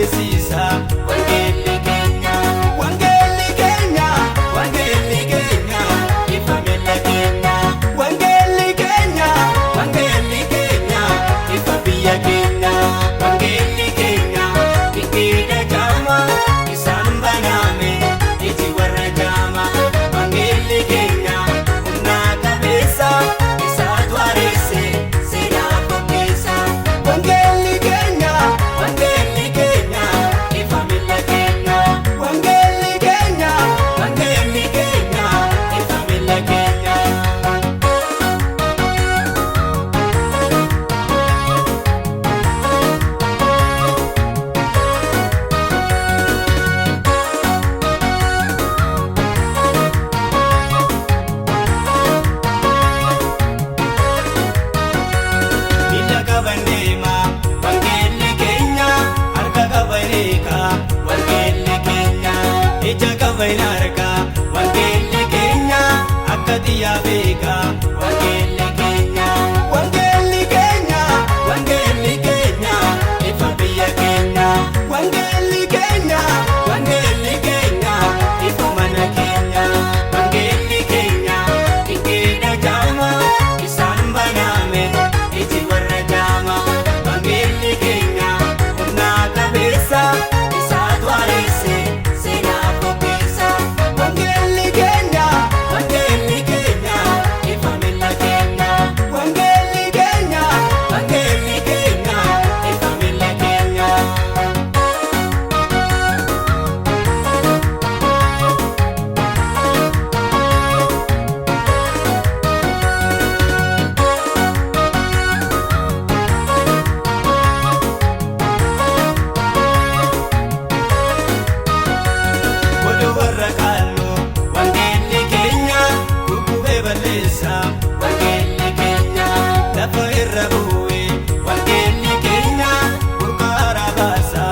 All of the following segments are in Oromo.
geessisa wangeelli keenya wangeelli keenya wangeelli keenya ifa miilla keenya wangeelli keenya wangeelli keenya ifa biyya keenya wangeelli keenya dinqiidha jaama isaan baname iji warra jaama wangeelli keenya humna qabeessa isaatu areesse seenaa fakkeessa wangeelli keenya wangeelli keenya ifa miilla keenya wangeelli keenya wangeelli keenya ifa miilla keenya. Miilla qabanneema wangeelli keenya harka qabaneeka wangeelli keenya ija qabane harka wangeelli keenya akka xiyyaa beeka wangeelli keenya wangeelli keenya wangeelli keenya ifa biyya keenya wangeelli keenya wangeelli keenya ifa mana keenya wangeelli keenya dinqiidha jaama isaan baname iji warra jaama wangeelli keenya humna qabeessa isaatu areesse seenaa fakkeessa wangeelli keenya wangeelli keenya ifa miilla keenya wangeelli keenya wangeelli keenya ifa miilla keenya. Godhu warra kaalloo wangeelli keenya guggubee balleessa wangeelli keenya lafa irra bu'e wangeelli keenya burqaa baasa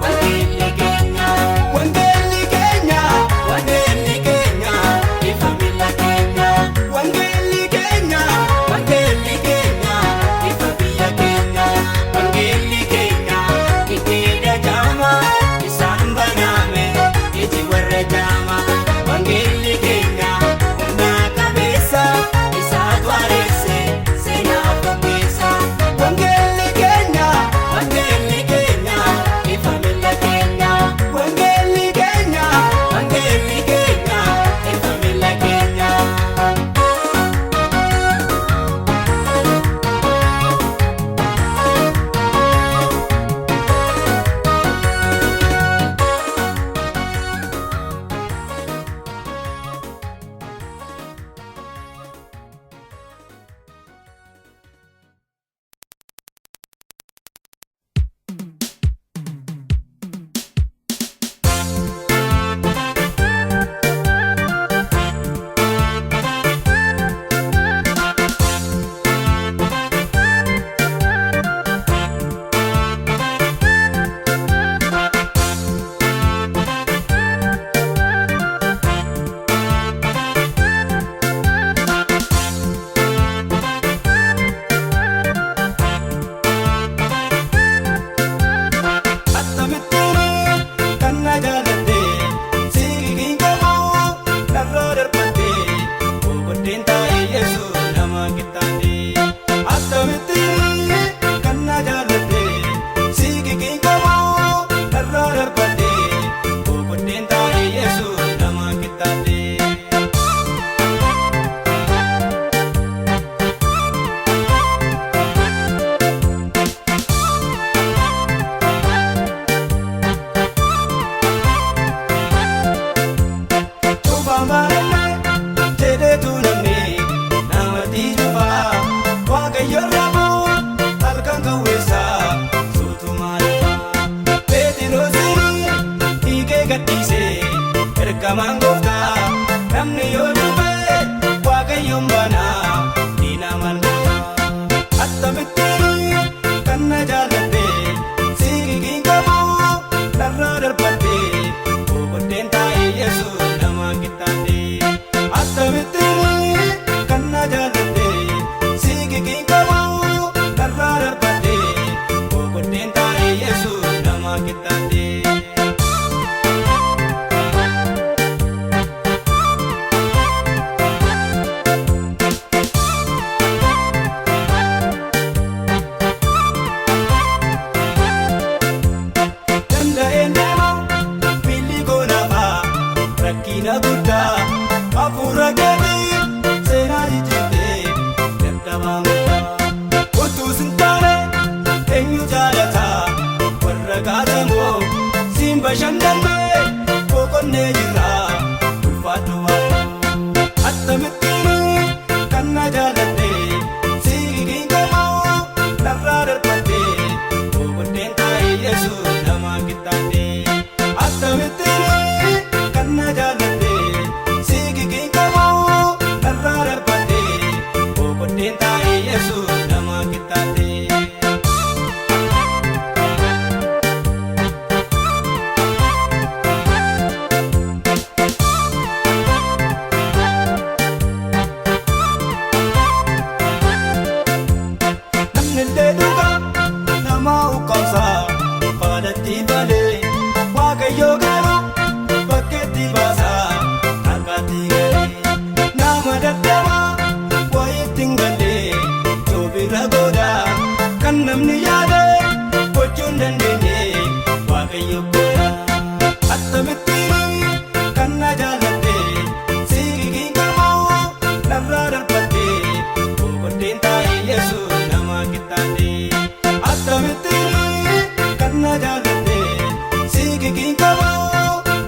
wangeelli keenya wangeelli keenya wangeelli keenya ifa miilla keenya wangeelli keenya wangeelli keenya ifa biyya keenya wangeelli keenya dinqiidha jaama isaan baname iji warra jaama wangeelli keenya humna qabeessa isaatu areesse seenaa fakkeessa wangeelli keenya wangeelli keenya ifa miilla keenya wangeelli keenya wangeelli keenya ifa miilla keenya. Akkamittiin kan na jaalatte siiqiin qabu narraa darbatte boqoddeen taa'ee Yesuus nama qixxaate. Akkamittiin kan na jaalatte siiqiin qabu narraa darbatte boqoddeen taa'ee Yesuus nama qixxaate. Cubaan baay'ee jedheetu namni namatti jufaa waaqayyo raabuu halkan kawweessaa suutumaa lafaa Pheexiroosiin dhiigee gadhiisee ergamaan gooftaa namni yoo dhufee waaqayyoon banaa diinaa maal goota. Akkamittiin kan na jaalatte siiqiin qabu narraa darbatte boqoddeen taa'ee Yesuus nama qixxaate. Akkamittiin kan na jaalatte siiqiin qabu narraa darbatte boqoddeen taa'ee Yesuus nama qixxaate. jabina guddaa hafuura keetii seenaa jijjiirtee dadhabaa muddaa utuu sin taane eenyu jaalataa warra kaatamoo siin bashannanee boqonnee jirraa ulfaadhu waadhu attamittiin kan na jaaladhee siigiin qabu narraa darbattee boqonneen taa'ee Yesuus nama qixxaatee attamittiin kan na jaaladhee siigiin qabu narraa darbattee boqonneen taa'ee Yesuus nama qixxaatee. Namnillee dhugaa nama ukkaamsaa faadhatti malee Waaqayyoo garuu bakkeetti baasaa harkatti galee nama dadhabaa wayiitti hin galle joobirra goodaa kan namni yaadee gochuu hin dandeenye Waaqayyo goodaa attamittiin kan na jaaladhee siigiin qabu narraa darbattee boqonneen taa'ee Yesuus nama qixxaatee attamittiin kan na jaaladhee siigiin qabu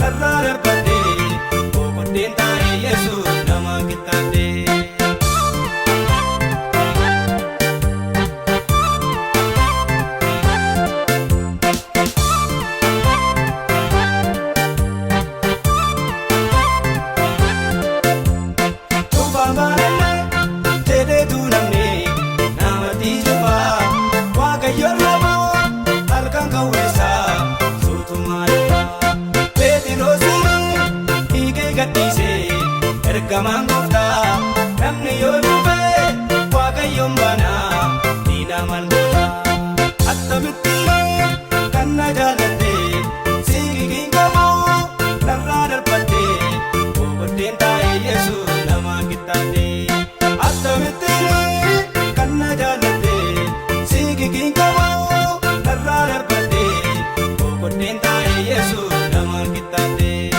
narraa darbattee boqonneen taa'ee Yesuus nama qixxaatee. Tufaan baanallee jedheetu namni namatti jufaa Waaqayyo raboo halkan kawweessaa suutumaa dhufaa Peetiroosiin dhiigee gadhiisee ergamaan gooftaa namni yoo dhufee Waaqayyoon banaa diina malmoota attamittiin kan na jaaladhee siigiin qabu narraa darbattee boqonneen taa'ee Yesuus nama qixxaatee attamittiin kan na jaaladhee siigiin qabu narraa darbattee boqonneen taa'ee Yesuus nama qixxaatee.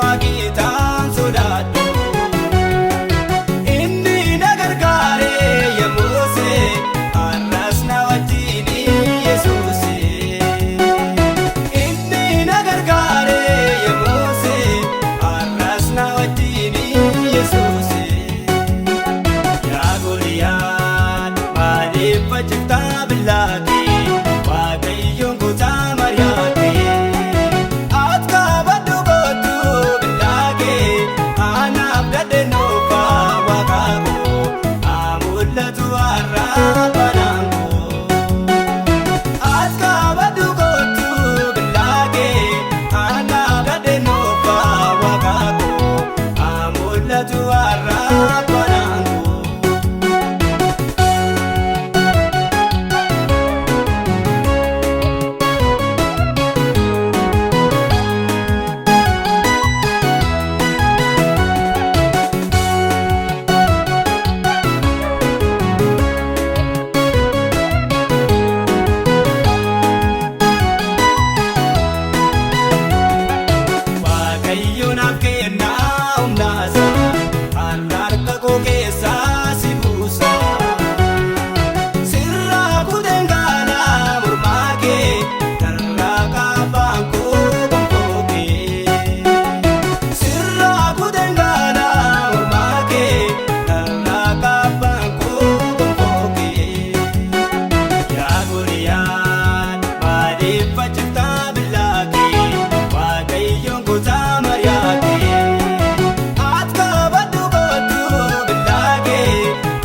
Waaqitaan sodaadhu. Inni na gargaare yemmuuse har'as na wajjini Yesuuse. Inni na gargaare yemmuuse har'as na wajjini Yesuuse. Yaa Gooliyaad maaliif faciftaa billaakee Waaqayyoon kutaa mari'atee. Ati kabaddu kootu billaakee anaaf dadheenuufa Waaqaakoo haa mul'atu har'a banaan koo. Ati kabaddu kootu billaakee anaaf dadheenuufa Waaqaakoo haa mul'atu har'a banaan koo. Waaqayyo naaf kennaa humnaasa harka koo keessaa si buusa. Sirraa kuteen gaanaa mormaa kee narraa kaafaan koo gonfoo kee. Sirraa kuteen gaanaa mormaa kee narraa kaafaan koo gonfoo kee. Yaa Gooliyaad maaliif faciftaa billaakee Waaqayyoon kutaa mari'atee. Ati kabaddu kootu billaakee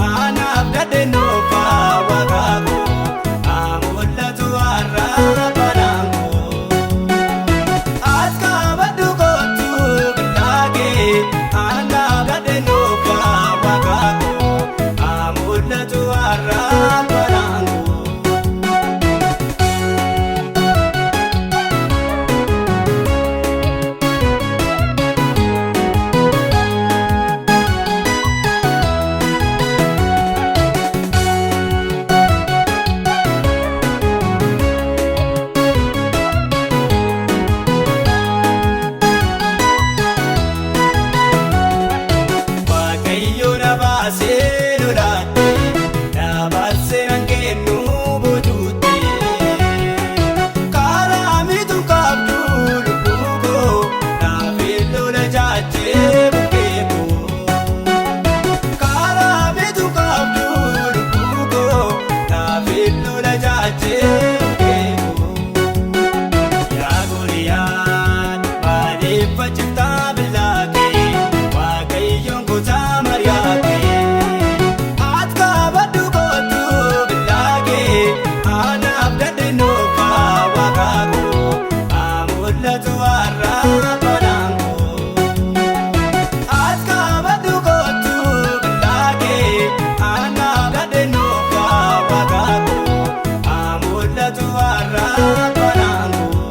anaaf dadheenuufa Waaqaakoo haa mul'atu har'a banaan koo. Ati kabaddu kootu billaakee anaaf dadheenuufa Waaqaakoo haa mul'atu har'a banaan koo. Waaqayyo na baasee lolaattee na baasee nan kennu boojuuttee. Karaa mitu qabdu lubbuu koo naaf lola jaajee bukkee koo. Karaa mitu qabdu lubbuu koo naaf lola jaajee bukkee koo. Yaa Gooliyaad maaliif faciftaa billaakee Waaqayyoon kutaa mari'atee. Ati kabaddu kootu billaakee anaaf dadheenuufa Waaqaakoo haa mul'atu har'a banaan koo. Ati kabaddu kootu billaakee anaaf dadheenuufa Waaqaakoo haa mul'atu har'a banaan koo.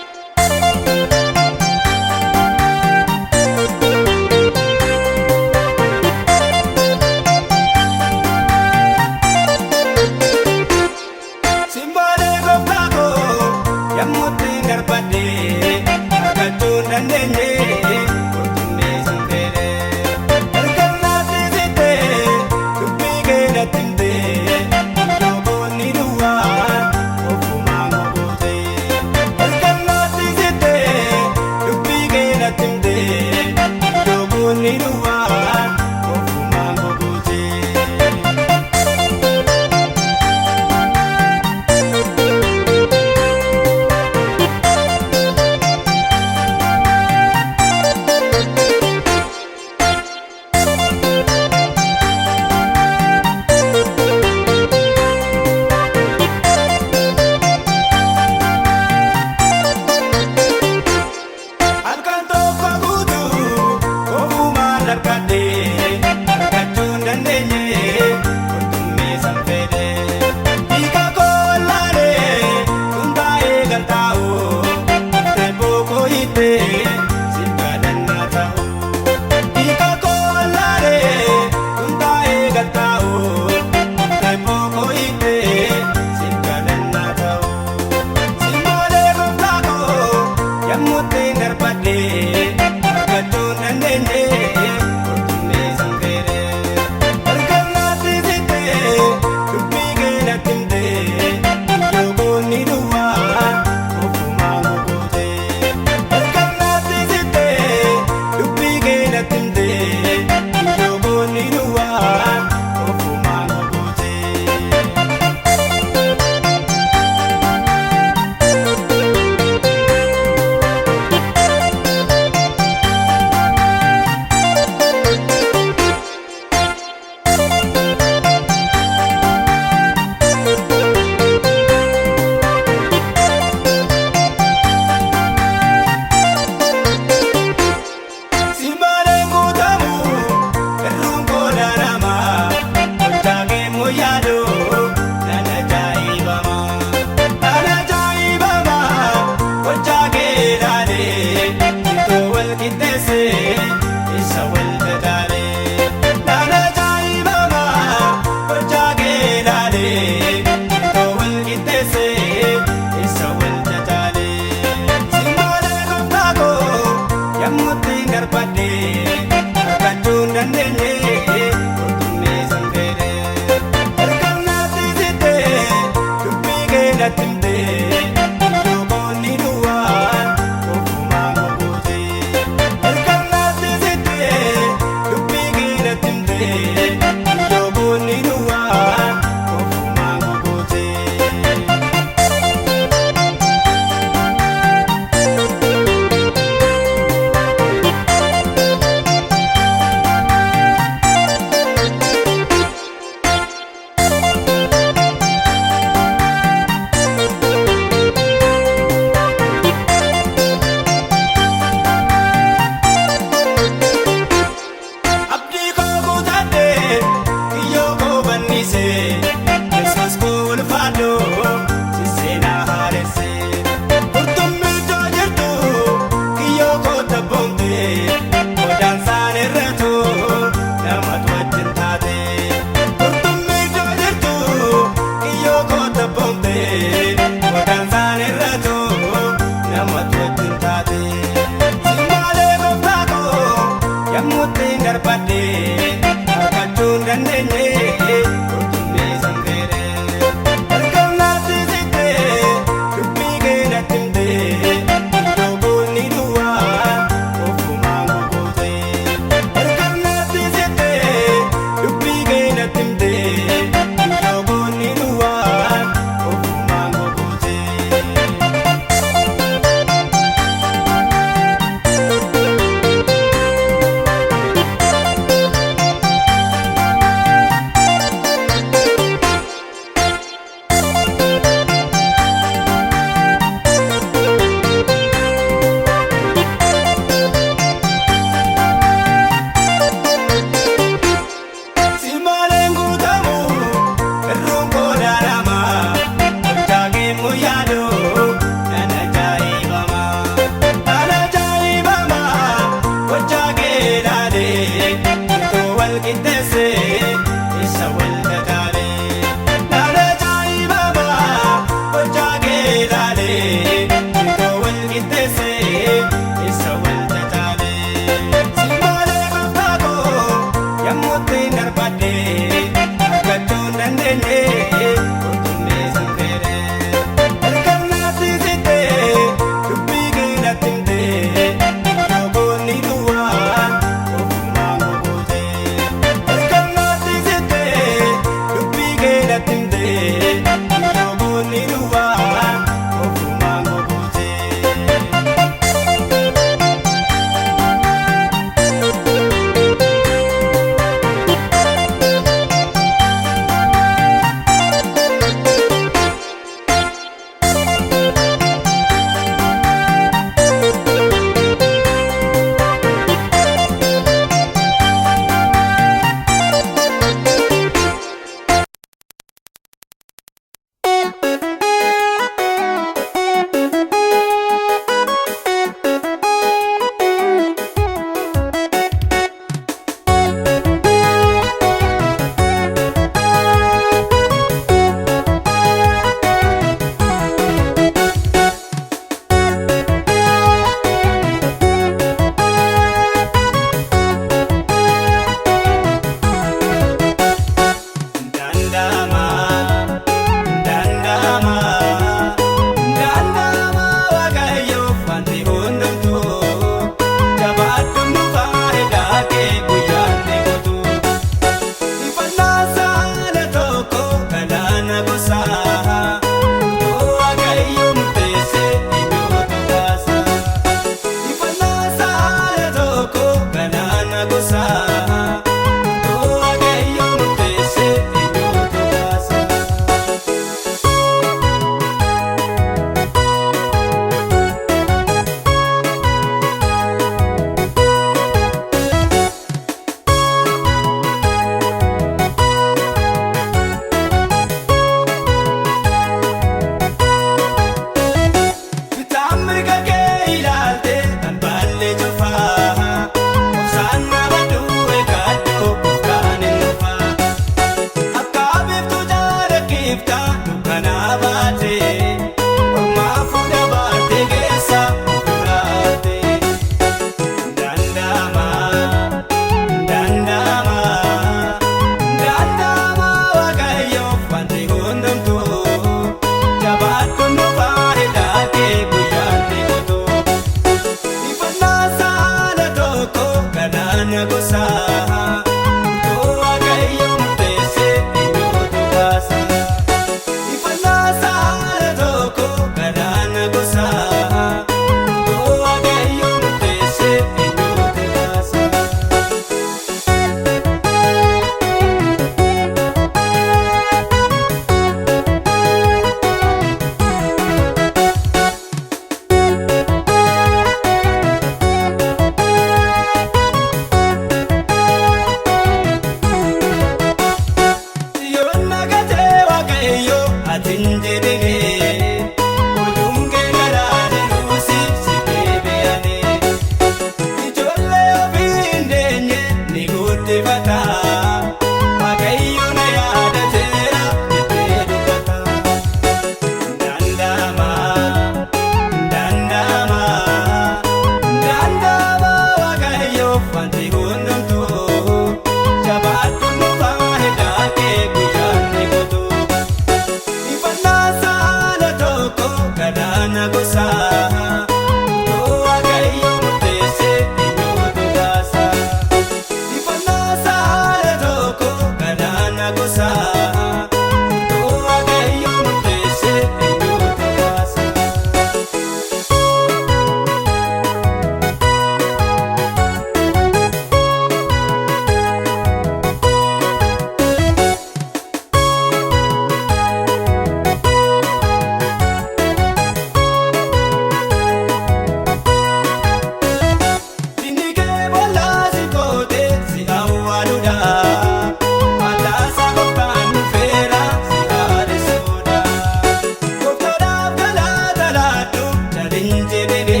jedhine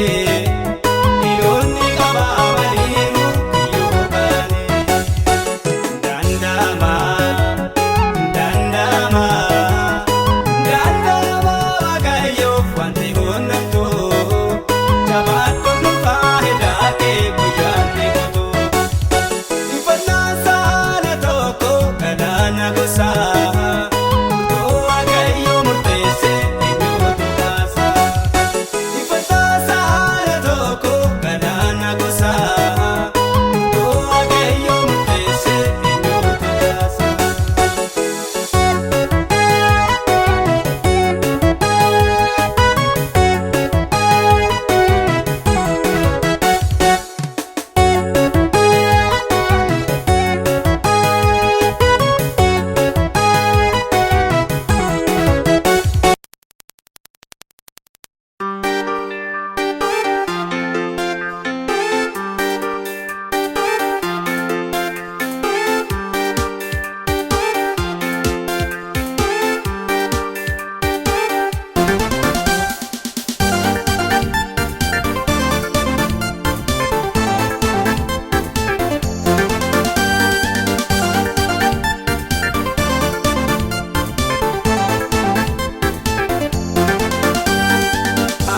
dhiironni qabaamaniiru kiyyoo baane. Danda'ama danda'ama danda'ama Waaqayyoof wanti hundumtu jabaadhu dhufaa hidhaakee guyyaan eegutu. Ifannaan saala tokko galaana gosaa murtoo Waaqayyoo murteesse eenyuutu baasa. Ifannaan saala tokko galaana gosaa murtoo Waaqayyoo murteesse eenyuutu baasa.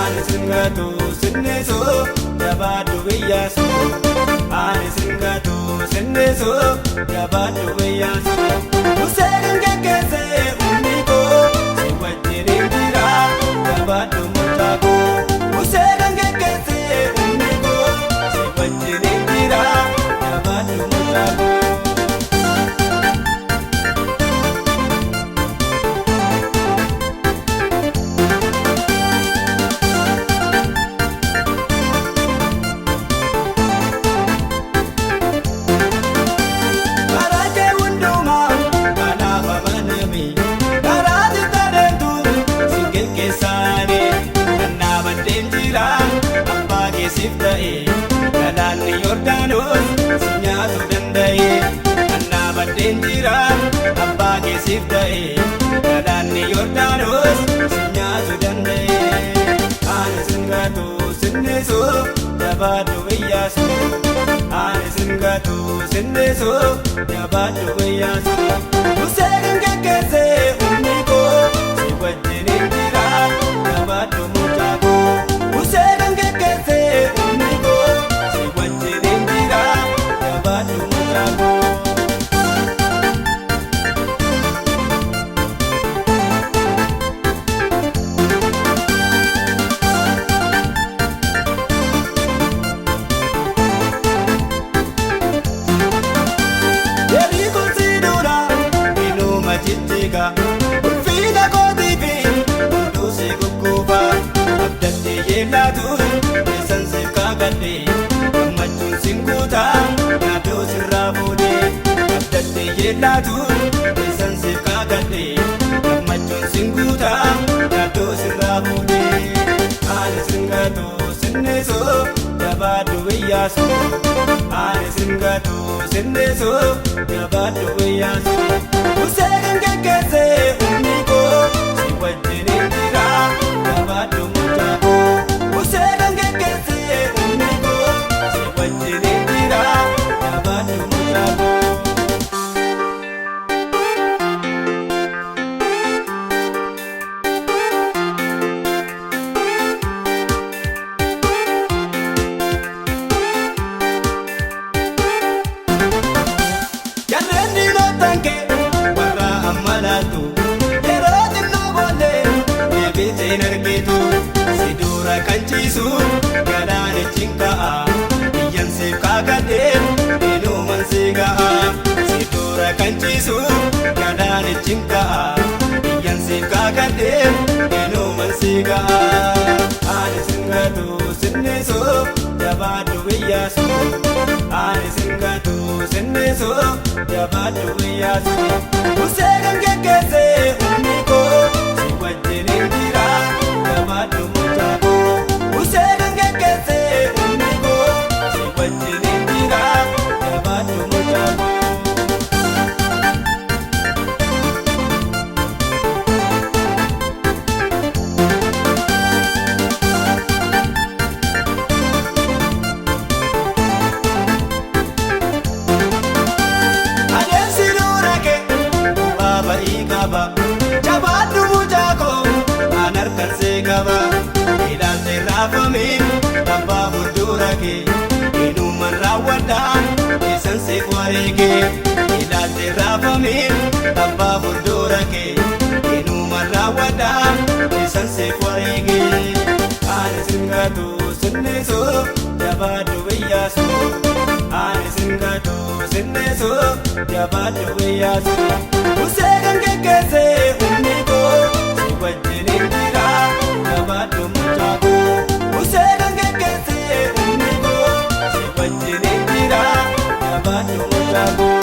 Ani singatu sinneso jabaadhu biyyaasu. Ani singatu sinneso jabaadhu biyyaasu. Musee kan geggeesse humni koo si wajjin hin jira jabaadhu mucaa koo. Musee kan geggeesse humni koo si wajjin hin jira jabaadhu mucaa koo. Karaa hundumaa kanaaf amaname karaa titaadheetu si geggeessaane kan dhaabadheen jira abbaa keessiif ta'e galaanni Yordaanos si nyaatu danda'e kan dhaabadheen jira abbaa keessiif ta'e galaanni Yordaanos si nyaatu danda'e. Ani singatu sinneso jabaadhu biyyaasu. Ani singatu sinneso jabaadhu biyyaasu. Musee kan geggeesse humni koo si wajjin hin jira jabaadhu mucaa koo. Musee kan geggeesse humni koo si wajjin hin jira jabaadhu mucaa koo. Deebii kunsiidhuudha inuma jijjiga ulfiina kootiifi hunduu si gugguufa abdattee yeellaatu keessan siif kaakadhe gammachuun sin guuta yaaduu sirraa fuudhee abdattee yeellaatu keessan siif kaakadhe gammachuun sin guuta yaaduu sirraa fuudhee. Ani singatu sinneso jabaadhu biyyaasu. Ani singatu sinneso jabaadhu biyyaasu. Musee kan geggeesse humni koo si wajjin hin jira jabaadhu mucaa koo. Musee kan geggeesse humni koo si wajjin hin jira jabaadhu mucaa koo. Jarreen diinotaan kee warra amma laatu yeroo xinnoo boollee deebiiteen argitu si dura kan ciisu galaanichi ka'a biyyan siif kaakadhee dhiinuman si ga'a. Si dura kan ciisu galaanichi ka'a biyyan siif kaakadhee dhiinuman si ga'a. Ani singatu sinneso jabaadhu biyyaasu. Ani singatu sinneso jabaadhu biyyaasu. Musee kan geggeesse humni koo si wajjin hin jira jabaadhu mucaa koo. Musee kan geggeesse humni koo si wajjin hin jira jabaadhu mucaa koo. raafamin abbaa fuuldura kee eenyummaan raawwadhaan eessan seef wareegee ilaaltee raafamin abbaa fuuldura kee eenyummaan raawwadhaan eessan seef wareegee ani singatu sinneesu jabaadhu biyyaasu ani singatu sinneesu jabaadhu biyyaasu usee kan geggeessee humni koo si wajjin hin jira jabaadhu mucaa koo usee kan geggeessee humni koo si wajjin hin jira jabaadhu mucaa koo.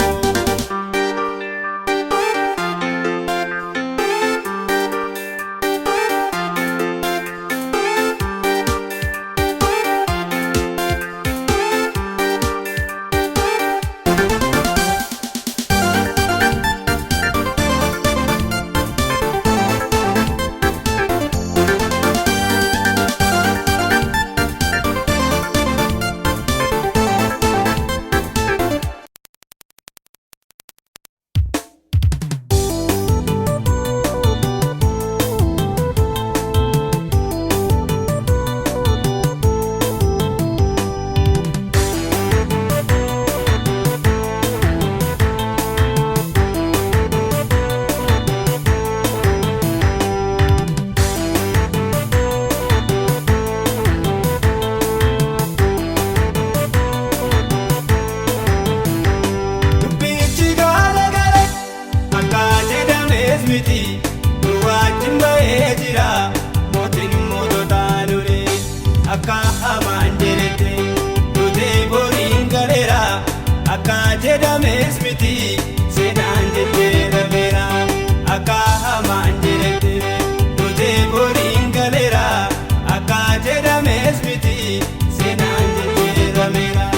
Akka hamaan jedhete nutee boriin galeera akka jedhames miti seenaan jijjiirameera akka hamaan jedhete nutee boriin galeera akka jedhames miti seenaan jijjiirameera.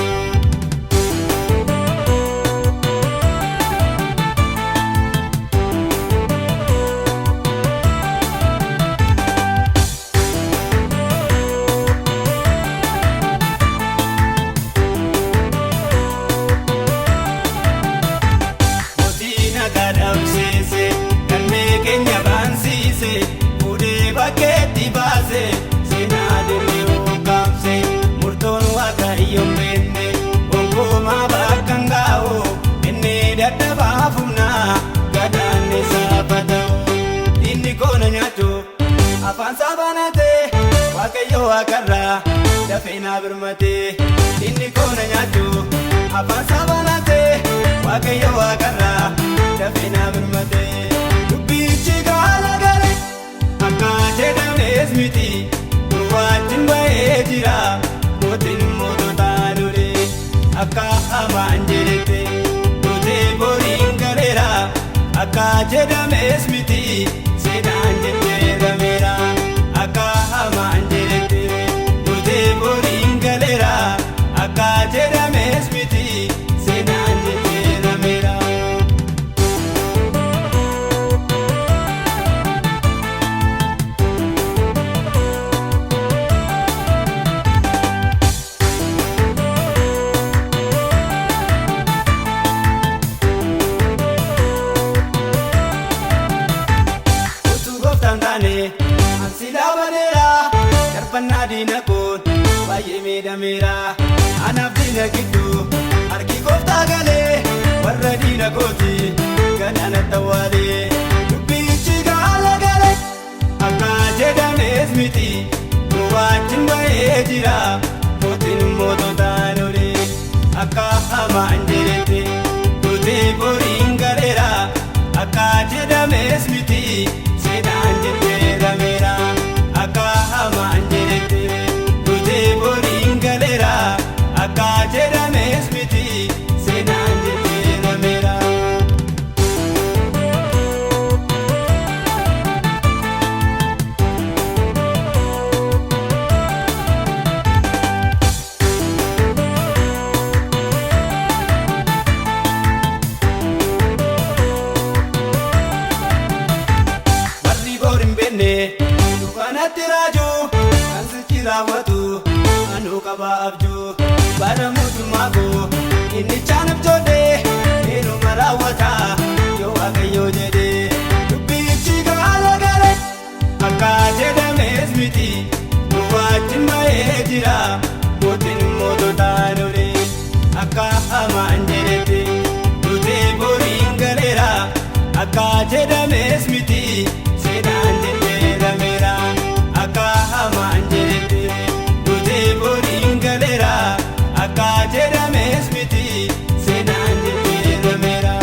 Fuudhee bakkeetti baase seenaa deemee hoogaamse murtoon waaqayyoon beenne gonkumaa bakka hin gaa'u inni dadhabaaf humnaa gadaan isaa fata'u inni koona nyaatu afaan sabanatee waaqayyo waaqarraa dafee naa birmatee inni koona nyaatu afaan sabanatee waaqayyo waaqarraa dafee naa birmatee dubbichi gaala galee. Akka jedhames miti wajjin ba'ee jira mootiin moototaa lole akka hamaan jedhete nutee boriin galeera akka jedhames miti seenaan jijjiirameera akka hamaan jedhete nutee boriin galeera akka jedhames miti seenaan jijjiirameera. Ansila baneera darbannaa diina koon baay'ee miidhameera anaaf diina gidduu harki gooftaa galee warra diina kooti gadaana tawaalee dubbichi gaala galee akka jedhames miti wajjin ba'ee jira mootiin moototaa lole akka hamaan jedhete nutee boriin galeera akka jedhames miti seenaan jijjiirameera akka hamaan jedhete nutee boriin galeera akka jedhames miti seenaan jijjiirameera. Dukanatti raajuu kan sichi raawwatu anuu qaba abjuu bara mootummaa koo inni chaanaf joodee eenyuma raawwata yoo waaqayyoo jedhee dubbichi gaala galee akka jedhames miti. achi ba'ee jira mootiin moototaa lole akka hamaan jedhetti dutee boriin galeera akka jedhames miti seenaan jijjiirameera akka hamaan jedhetti dutee boriin galeera akka jedhames miti seenaan jijjiirameera.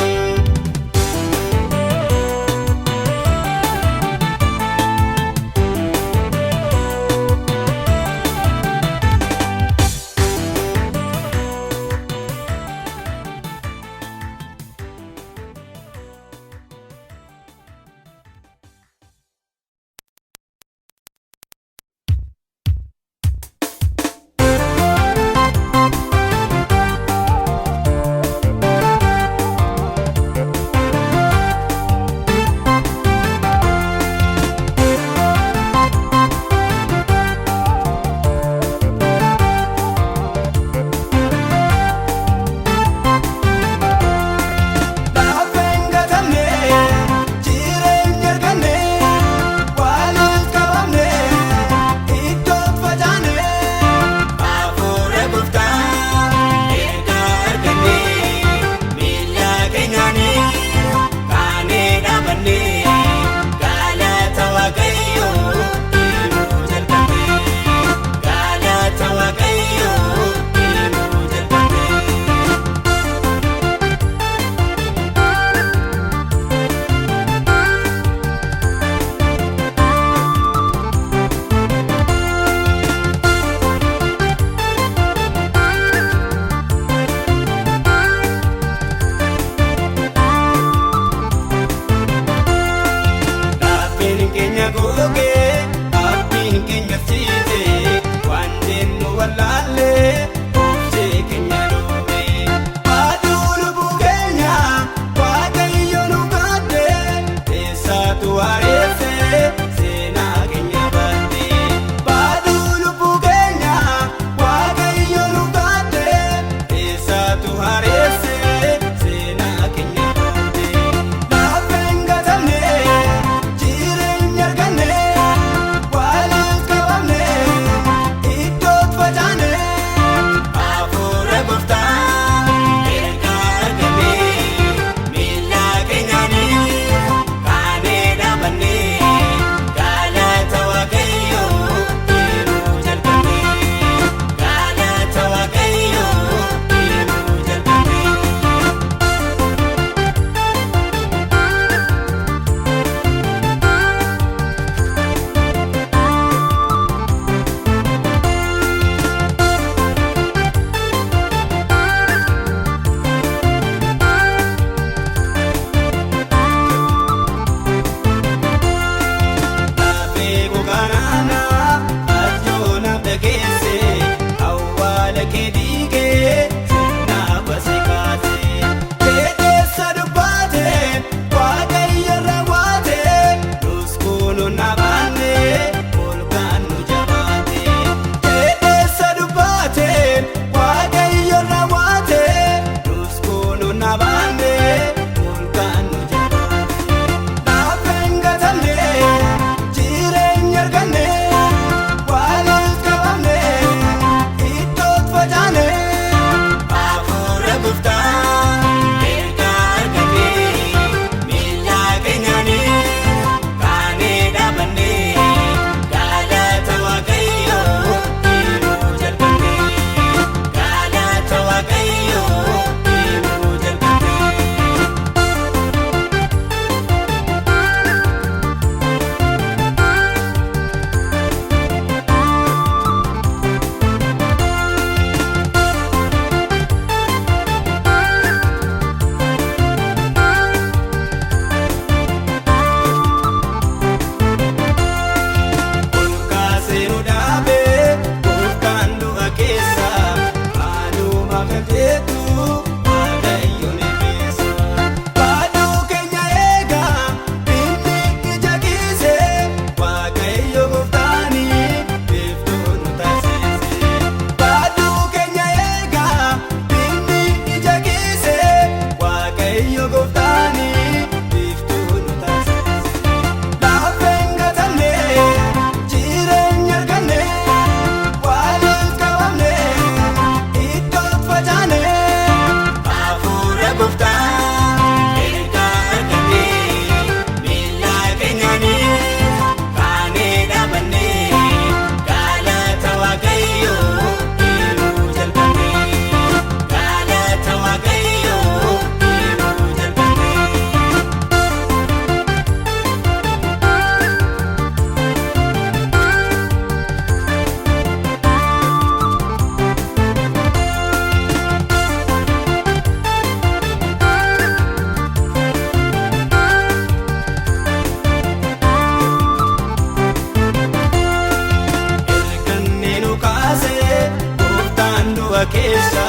keessa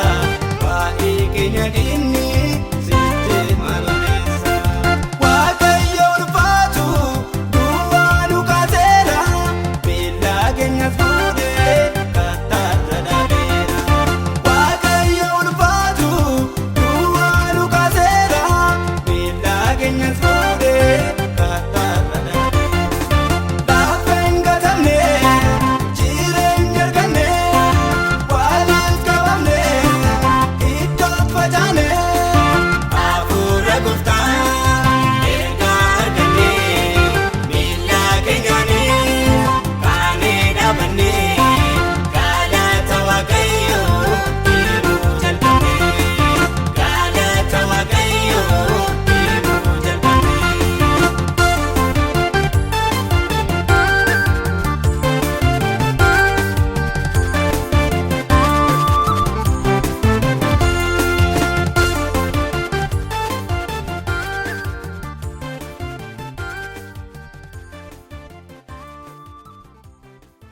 baay'ee keenya diinni